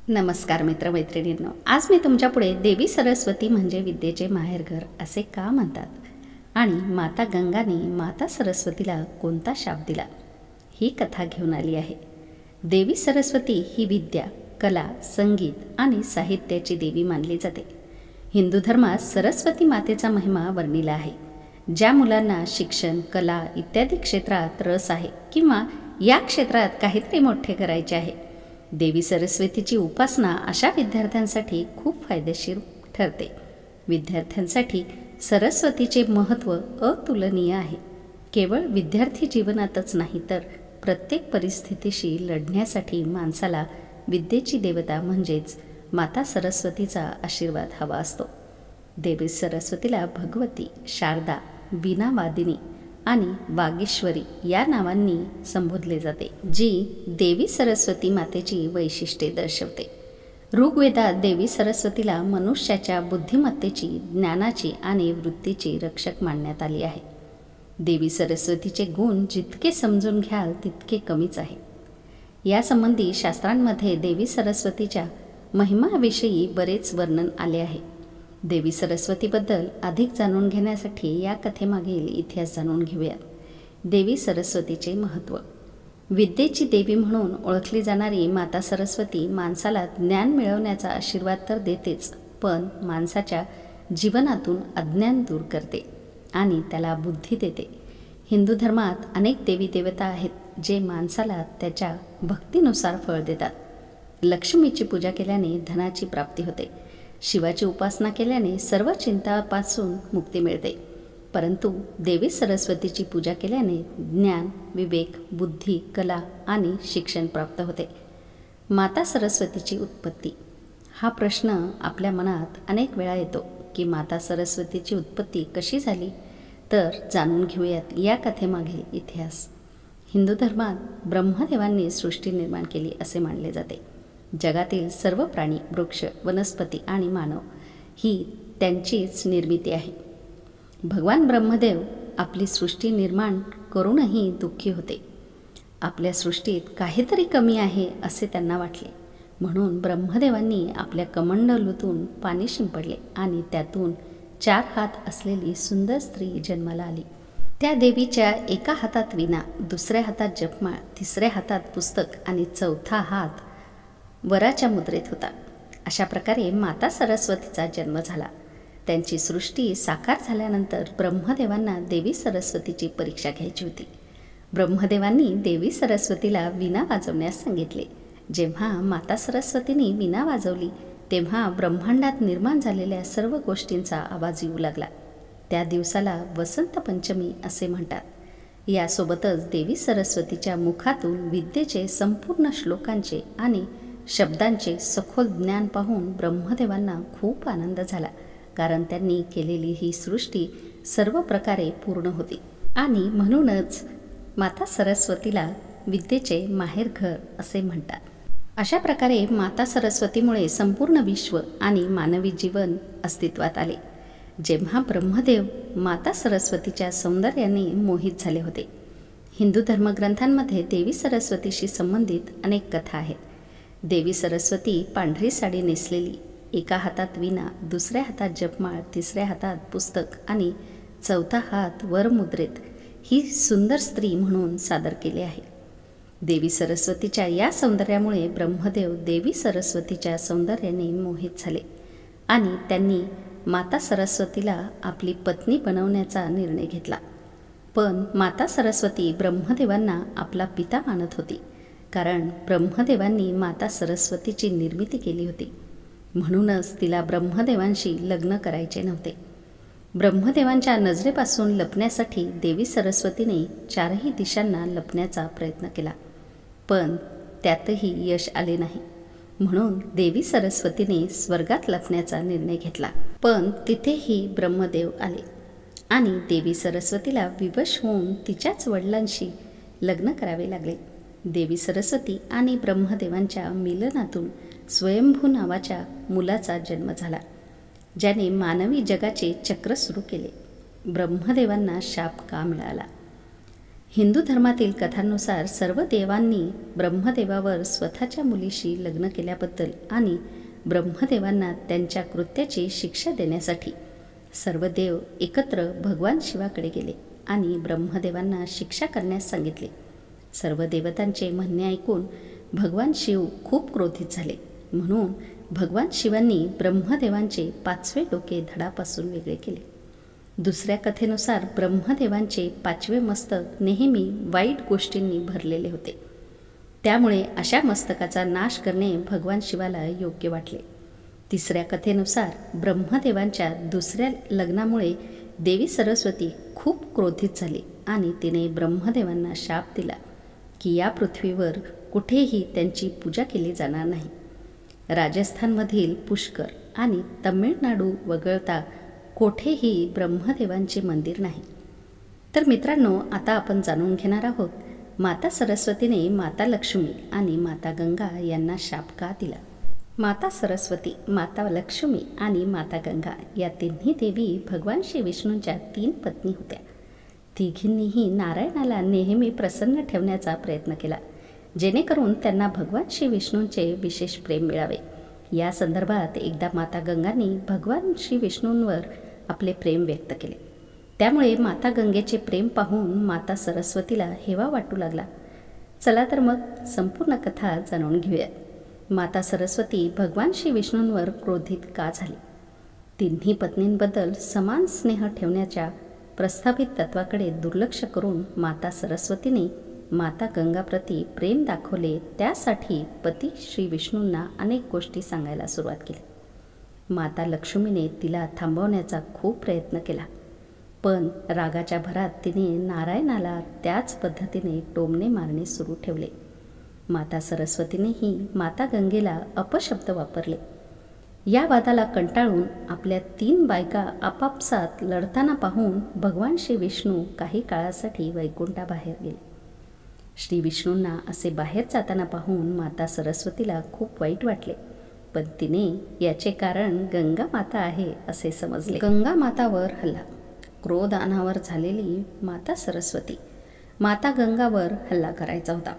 नमस्कार मित्रमैत्रिणींनो, आज मी तुमच्यापुढे देवी सरस्वती म्हणजे विद्येचे माहेरघर असे का म्हणतात आणि माता गंगाने माता सरस्वतीला कोणता शाप दिला ही कथा घेऊन आली आहे. देवी सरस्वती ही विद्या, कला, संगीत आणि साहित्याची देवी मानली जाते. हिंदू धर्मात सरस्वती मातेचा महिमा वर्णिला आहे. ज्या मुलांना शिक्षण, कला इत्यादी क्षेत्रात रस आहे किंवा या क्षेत्रात काहीतरी मोठे करायचे आहे, देवी सरस्वतीची उपासना अशा विद्यार्थ्यांसाठी खूप फायदेशीर ठरते. विद्यार्थ्यांसाठी सरस्वतीचे महत्त्व अतुलनीय आहे. केवळ विद्यार्थी जीवनातच नाही तर प्रत्येक परिस्थितीशी लढण्यासाठी माणसाला विद्येची देवता म्हणजेच माता सरस्वतीचा आशीर्वाद हवा असतो. देवी सरस्वतीला भगवती, शारदा, वीणावादिनी आणि वागीश्वरी या नावांनी संबोधले जाते, जी देवी सरस्वती मातेची वैशिष्ट्ये दर्शवते. ऋग्वेदात देवी सरस्वतीला मनुष्याच्या बुद्धिमत्तेची, ज्ञानाची आणि वृत्तीची रक्षक मानण्यात आली आहे. देवी सरस्वतीचे गुण जितके समजून घ्याल तितके कमीच आहे. यासंबंधी शास्त्रांमध्ये देवी सरस्वतीच्या महिमाविषयी बरेच वर्णन आले आहे. देवी सरस्वतीबद्दल अधिक जाणून घेण्यासाठी या कथेमागील इतिहास जाणून घेऊया. देवी सरस्वतीचे महत्त्व. विद्येची देवी म्हणून ओळखली जाणारी माता सरस्वती माणसाला ज्ञान मिळवण्याचा आशीर्वाद तर देतेच, पण माणसाच्या जीवनातून अज्ञान दूर करते आणि त्याला बुद्धी देते. हिंदू धर्मात अनेक देवी देवता आहेत जे माणसाला त्याच्या भक्तीनुसार फळ देतात. लक्ष्मीची पूजा केल्याने धनाची प्राप्ती होते. शिवाची उपासना केल्याने सर्व चिंतापासून मुक्ती मिळते. परंतु देवी सरस्वतीची पूजा केल्याने ज्ञान, विवेक, बुद्धी, कला आणि शिक्षण प्राप्त होते. माता सरस्वतीची उत्पत्ती. हा प्रश्न आपल्या मनात अनेक वेळा येतो की माता सरस्वतीची उत्पत्ती कशी झाली, तर जाणून घेऊयात या कथेमागील इतिहास. हिंदू धर्मात ब्रह्मदेवांनी सृष्टी निर्माण केली असे मानले जाते. जगातील सर्व प्राणी, वृक्ष, वनस्पती आणि मानव ही त्यांचीच निर्मिती आहे. भगवान ब्रह्मदेव आपली सृष्टी निर्माण करूनही दुःखी होते. आपल्या सृष्टीत काहीतरी कमी आहे असे त्यांना वाटले. म्हणून ब्रह्मदेवांनी आपल्या कमंडलूतून पाणी शिंपडले आणि त्यातून 4 हात असलेली सुंदर स्त्री जन्माला आली. त्या देवीच्या एका हातात वीणा, दुसऱ्या हातात जपमाळ, तिसऱ्या हातात पुस्तक आणि चौथा हात वराच्या मुद्रेत होता. अशा प्रकारे माता सरस्वतीचा जन्म झाला. त्यांची सृष्टी साकार झाल्यानंतर ब्रह्मदेवांना देवी सरस्वतीची परीक्षा घ्यायची होती. ब्रह्मदेवांनी देवी सरस्वतीला वीणा वाजवण्यास सांगितले. जेव्हा माता सरस्वतीने वीणा वाजवली तेव्हा ब्रह्मांडात निर्माण झालेल्या सर्व गोष्टींचा आवाज येऊ लागला. त्या दिवसाला वसंत पंचमी असे म्हणतात. यासोबतच देवी सरस्वतीच्या मुखातून विद्येचे संपूर्ण श्लोकांचे आणि शब्दांचे सखोल ज्ञान पाहून ब्रह्मदेवांना खूप आनंद झाला, कारण त्यांनी केलेली ही सृष्टी सर्व प्रकारे पूर्ण होती आणि म्हणूनच माता सरस्वतीला विद्येचे माहेरघर असे म्हणतात. अशा प्रकारे माता सरस्वतीमुळे संपूर्ण विश्व आणि मानवी जीवन अस्तित्वात आले. जेव्हा ब्रह्मदेव माता सरस्वतीच्या सौंदर्याने मोहित झाले होते. हिंदू धर्मग्रंथांमध्ये देवी सरस्वतीशी संबंधित अनेक कथा आहेत. देवी सरस्वती पांढरी साडी नेसलेली, एका हातात वीणा, दुसऱ्या हातात जपमाळ, तिसऱ्या हातात पुस्तक आणि चौथा हात वरमुद्रेत ही सुंदर स्त्री म्हणून सादर केले आहे. देवी सरस्वतीच्या या सौंदर्यामुळे ब्रह्मदेव देवी सरस्वतीच्या सौंदर्याने मोहित झाले आणि त्यांनी माता सरस्वतीला आपली पत्नी बनवण्याचा निर्णय घेतला. पण माता सरस्वती ब्रह्मदेवांना आपला पिता मानत होती, कारण ब्रह्मदेवांनी माता सरस्वतीची निर्मिती केली होती. म्हणूनच तिला ब्रह्मदेवांशी लग्न करायचे नव्हते. ब्रह्मदेवांच्या नजरेपासून लपण्यासाठी देवी सरस्वतीने 4ही दिशांना लपण्याचा प्रयत्न केला, पण त्यातही यश आले नाही. म्हणून देवी सरस्वतीने स्वर्गात लपण्याचा निर्णय घेतला. पण तिथेही ब्रह्मदेव आले आणि देवी सरस्वतीला विवश होऊन तिच्याच वडिलांशी लग्न करावे लागले. देवी सरस्वती आणि ब्रह्मदेवांच्या मिलनातून स्वयंभू नावाच्या मुलाचा जन्म झाला, ज्याने मानवी जगाचे चक्र सुरू केले. ब्रह्मदेवांना शाप का मिळाला हिंदू धर्मातील कथांनुसार सर्व देवांनी ब्रह्मदेवावर स्वतःच्या मुलीशी लग्न केल्याबद्दल आणि ब्रह्मदेवांना त्यांच्या कृत्याची शिक्षा देण्यासाठी सर्व देव एकत्र भगवान शिवाकडे गेले आणि ब्रह्मदेवांना शिक्षा करण्यास सांगितले. सर्व देवतांचे म्हणणे ऐकून भगवान शिव खूप क्रोधित झाले. म्हणून भगवान शिवांनी ब्रह्मदेवांचे 5वे डोके धडापासून वेगळे केले. दुसऱ्या कथेनुसार ब्रह्मदेवांचे 5वे मस्तक नेहमी वाईट गोष्टींनी भरलेले होते. त्यामुळे अशा मस्तकाचा नाश करणे भगवान शिवाला योग्य वाटले. तिसऱ्या कथेनुसार ब्रह्मदेवांच्या दुसऱ्या लग्नामुळे देवी सरस्वती खूप क्रोधित झाली आणि तिने ब्रह्मदेवांना शाप दिला की या पृथ्वीवर कुठेही त्यांची पूजा केली जाणार नाही. राजस्थानमधील पुष्कर आणि तमिळनाडू वगळता कोठेही ब्रह्मदेवांचे मंदिर नाही. तर मित्रांनो, आता आपण जाणून घेणार आहोत माता सरस्वतीने माता लक्ष्मी आणि माता गंगा यांना शाप का दिला. माता सरस्वती, माता लक्ष्मी आणि माता गंगा या तिन्ही देवी भगवान श्री विष्णूंच्या 3 पत्नी होत्या. तिघींनीही नारायणाला नेहमी प्रसन्न ठेवण्याचा प्रयत्न केला, जेणेकरून त्यांना भगवान श्री विष्णूंचे विशेष प्रेम मिळावे. या संदर्भात एकदा माता गंगांनी भगवान श्री विष्णूंवर आपले प्रेम व्यक्त केले. त्यामुळे माता गंगेचे प्रेम पाहून माता सरस्वतीला हेवा वाटू लागला. चला तर मग संपूर्ण कथा जाणून घेऊया. माता सरस्वती भगवान श्री विष्णूंवर क्रोधित का झाली. तिन्ही पत्नींबद्दल समान स्नेह ठेवण्याच्या प्रस्थापित तत्वाकडे दुर्लक्ष करून माता सरस्वतीने माता गंगाप्रती प्रेम दाखवले. त्यासाठी पती श्री विष्णूंना अनेक गोष्टी सांगायला सुरुवात केली. माता लक्ष्मीने तिला थांबवण्याचा खूप प्रयत्न केला, पण रागाच्या भरात तिने नारायणाला त्याच पद्धतीने टोमणे मारणे सुरू ठेवले. माता सरस्वतीनेही माता गंगेला अपशब्द वापरले. या वादाला कंटाळून आपल्या 3 बायका आपापसात लढताना पाहून भगवान श्री विष्णू काही काळासाठी वैकुंठाबाहेर गेले. श्री विष्णूंना असे बाहेर जाताना पाहून माता सरस्वतीला खूप वाईट वाटले, पण तिने याचे कारण गंगा माता आहे असे समजले. गंगा मातावर हल्ला. क्रोध अनावर झालेली माता सरस्वती माता गंगावर हल्ला करायचा होता.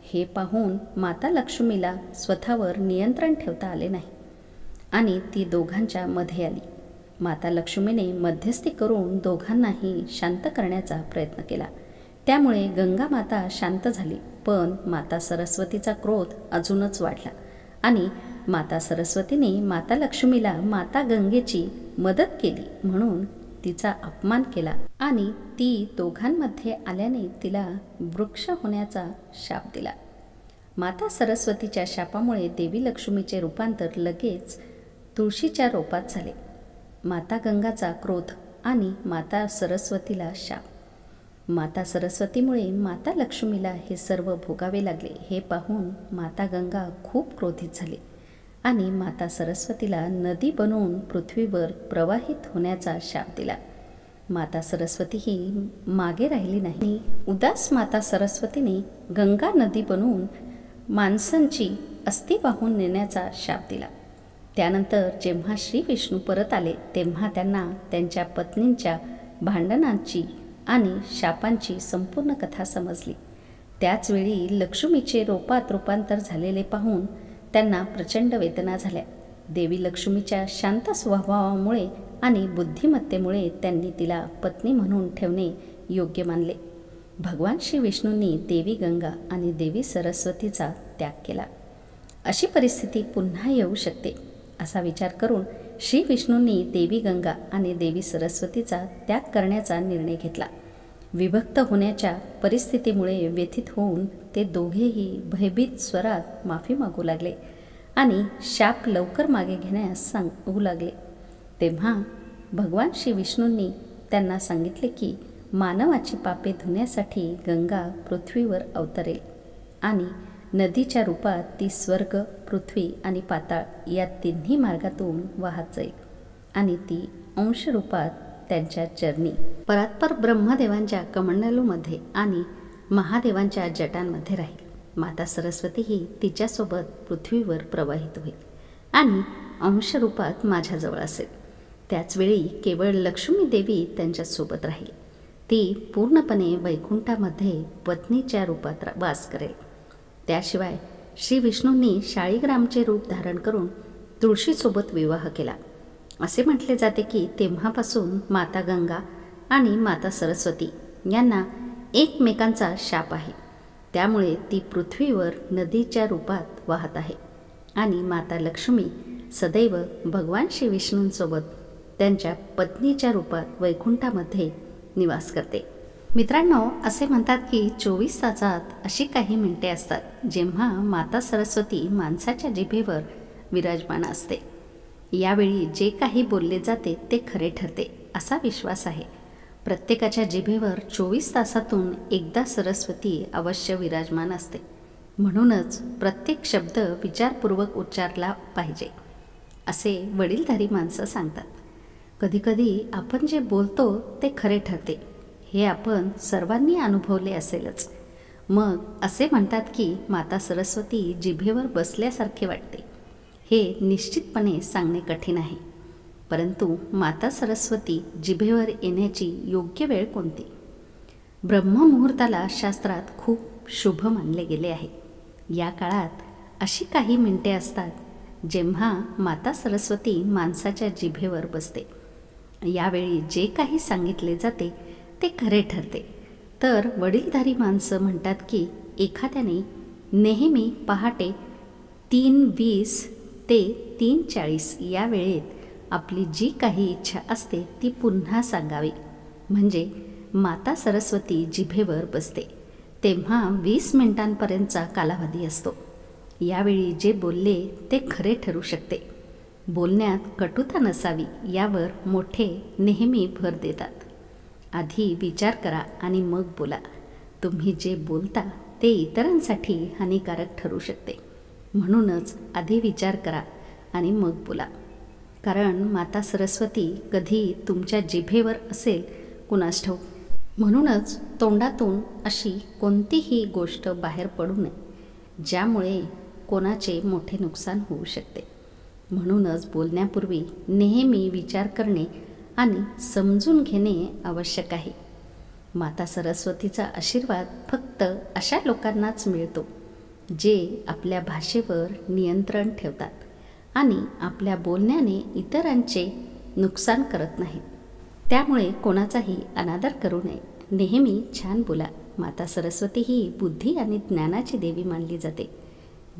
हे पाहून माता लक्ष्मीला स्वतःवर नियंत्रण ठेवता आले नाही आणि ती दोघांच्या मध्ये आली. माता लक्ष्मीने मध्यस्थी करून दोघांनाही शांत करण्याचा प्रयत्न केला. त्यामुळे गंगा माता शांत झाली, पण माता सरस्वतीचा क्रोध अजूनच वाढला आणि माता सरस्वतीने माता लक्ष्मीला माता गंगेची मदत केली म्हणून तिचा अपमान केला आणि ती दोघांमध्ये आल्याने तिला वृक्ष होण्याचा शाप दिला. माता सरस्वतीच्या शापामुळे देवी लक्ष्मीचे रूपांतर लगेच तुळशीच्या रोपात झाले. माता गंगाचा क्रोध आणि माता सरस्वतीला शाप. माता सरस्वतीमुळे माता लक्ष्मीला हे सर्व भोगावे लागले. हे पाहून माता गंगा खूप क्रोधित झाली आणि माता सरस्वतीला नदी बनवून पृथ्वीवर प्रवाहित होण्याचा शाप दिला. माता सरस्वती ही मागे राहिली नाही. उदास माता सरस्वतीने गंगा नदी बनवून माणसांची अस्थी वाहून नेण्याचा शाप दिला. त्यानंतर जेव्हा श्री विष्णू परत आले तेव्हा त्यांना त्यांच्या पत्नींच्या भांडणांची आणि शापांची संपूर्ण कथा समजली. त्याचवेळी लक्ष्मीचे रोपात रूपांतर झालेले पाहून त्यांना प्रचंड वेदना झाल्या. देवी लक्ष्मीच्या शांत स्वभावामुळे आणि बुद्धिमत्तेमुळे त्यांनी तिला पत्नी म्हणून ठेवणे योग्य मानले. भगवान श्री विष्णूंनी देवी गंगा आणि देवी सरस्वतीचा त्याग केला. अशी परिस्थिती पुन्हा येऊ शकते असा विचार करून श्री विष्णूंनी देवी गंगा आणि देवी सरस्वतीचा त्याग करण्याचा निर्णय घेतला. विभक्त होण्याच्या परिस्थितीमुळे व्यथित होऊन ते दोघेही भयभीत स्वरात माफी मागू लागले आणि शाप लवकर मागे घेण्यास सांगू लागले. तेव्हा भगवान श्री विष्णूंनी त्यांना सांगितले की मानवाची पापे धुण्यासाठी गंगा पृथ्वीवर अवतरेल आणि नदीच्या रूपात ती स्वर्ग, पृथ्वी आणि पाताळ या तिन्ही मार्गातून वाहत जाईल आणि ती अंश रूपात त्यांच्या चरणी परात्पर ब्रह्मदेवांच्या कमंडलूमध्ये आणि महादेवांच्या जटांमध्ये राहील. माता सरस्वतीही तिच्यासोबत पृथ्वीवर प्रवाहित होईल आणि अंश रूपात माझ्याजवळ असेल. त्याचवेळी केवळ लक्ष्मी देवी त्यांच्यासोबत राहील. ती पूर्णपणे वैकुंठामध्ये पत्नीच्या रूपात वास करेल. त्याशिवाय श्री विष्णूंनी शाळीग्रामचे रूप धारण करून तुळशीसोबत विवाह केला. असे म्हटले जाते की तेव्हापासून माता गंगा आणि माता सरस्वती यांना एकमेकांचा शाप आहे. त्यामुळे ती पृथ्वीवर नदीच्या रूपात वाहत आहे आणि माता लक्ष्मी सदैव भगवान श्री विष्णूंसोबत त्यांच्या पत्नीच्या रूपात वैकुंठामध्ये निवास करते. मित्रांनो, असे म्हणतात की 24 तासात अशी काही मिनिटे असतात जेव्हा माता सरस्वती माणसाच्या जिभेवर विराजमान असते. यावेळी जे काही बोलले जाते ते खरे ठरते असा विश्वास आहे. प्रत्येकाच्या जिभेवर 24 तासातून एकदा सरस्वती अवश्य विराजमान असते. म्हणूनच प्रत्येक शब्द विचारपूर्वक उच्चारला पाहिजे असे वडीलधारी माणसं सांगतात. कधीकधी आपण जे बोलतो ते खरे ठरते हे आपण सर्वांनी अनुभवले असेलच. मग असे म्हणतात की माता सरस्वती जिभेवर बसल्यासारखे वाटते. हे निश्चितपणे सांगणे कठीण आहे. परंतु माता सरस्वती जिभेवर येण्याची योग्य वेळ कोणती? ब्रह्ममुहूर्ताला शास्त्रात खूप शुभ मानले गेले आहे. या काळात अशी काही मिनिटे असतात जेव्हा माता सरस्वती माणसाच्या जिभेवर बसते. यावेळी जे काही सांगितले जाते ते खरे ठरते. तर वडीलधारी माणसं म्हणतात की एखाद्याने नेहमी पहाटे 3:20 ते 3:40 या वेळेत आपली जी काही इच्छा असते ती पुन्हा सांगावी. म्हणजे माता सरस्वती जिभेवर बसते तेव्हा 20 मिनिटांपर्यंतचा कालावधी असतो. यावेळी जे बोलले ते खरे ठरू शकते. बोलण्यात कटुता नसावी यावर मोठे नेहमी भर देतात. आधी विचार करा आणि मग बोला. तुम्ही जे बोलता ते इतरांसाठी हानिकारक ठरू शकते. म्हणूनच आधी विचार करा आणि मग बोला. कारण माता सरस्वती कधी तुमच्या जिभेवर असेल कुणास ठाऊक. म्हणूनच तोंडातून अशी कोणतीही गोष्ट बाहेर पडू नये ज्यामुळे कोणाचे मोठे नुकसान होऊ शकते. म्हणूनच बोलण्यापूर्वी नेहमी विचार करणे आणि समजून घेणे आवश्यक आहे. माता सरस्वतीचा आशीर्वाद फक्त अशा लोकांनाच मिळतो जे आपल्या भाषेवर नियंत्रण ठेवतात आणि आपल्या बोलण्याने इतरांचे नुकसान करत नाहीत. त्यामुळे कोणाचाही अनादर करू नये. नेहमी छान बोला. माता सरस्वती ही बुद्धी आणि ज्ञानाची देवी मानली जाते.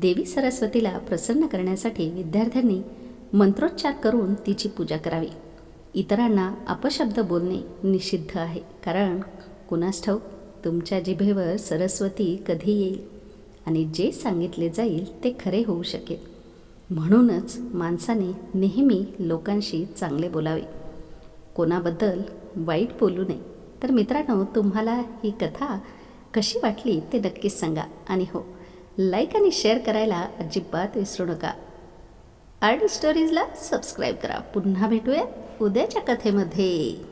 देवी सरस्वतीला प्रसन्न करण्यासाठी विद्यार्थ्यांनी मंत्रोच्चार करून तिची पूजा करावी. इतरांना अपशब्द बोलणे निषिद्ध आहे. कारण कुणास ठाऊक तुमच्या जिभेवर सरस्वती कधी येईल आणि जे सांगितले जाईल ते खरे होऊ शकेल. म्हणूनच माणसाने नेहमी लोकांशी चांगले बोलावे. कोणाबद्दल वाईट बोलू नये. तर मित्रांनो, तुम्हाला ही कथा कशी वाटली ते नक्कीच सांगा. आणि हो, लाईक आणि शेअर करायला अजिबात विसरू नका. आर्ट स्टोरीजला सबस्क्राईब करा. पुन्हा भेटूया उद्याच्या कथेमध्ये.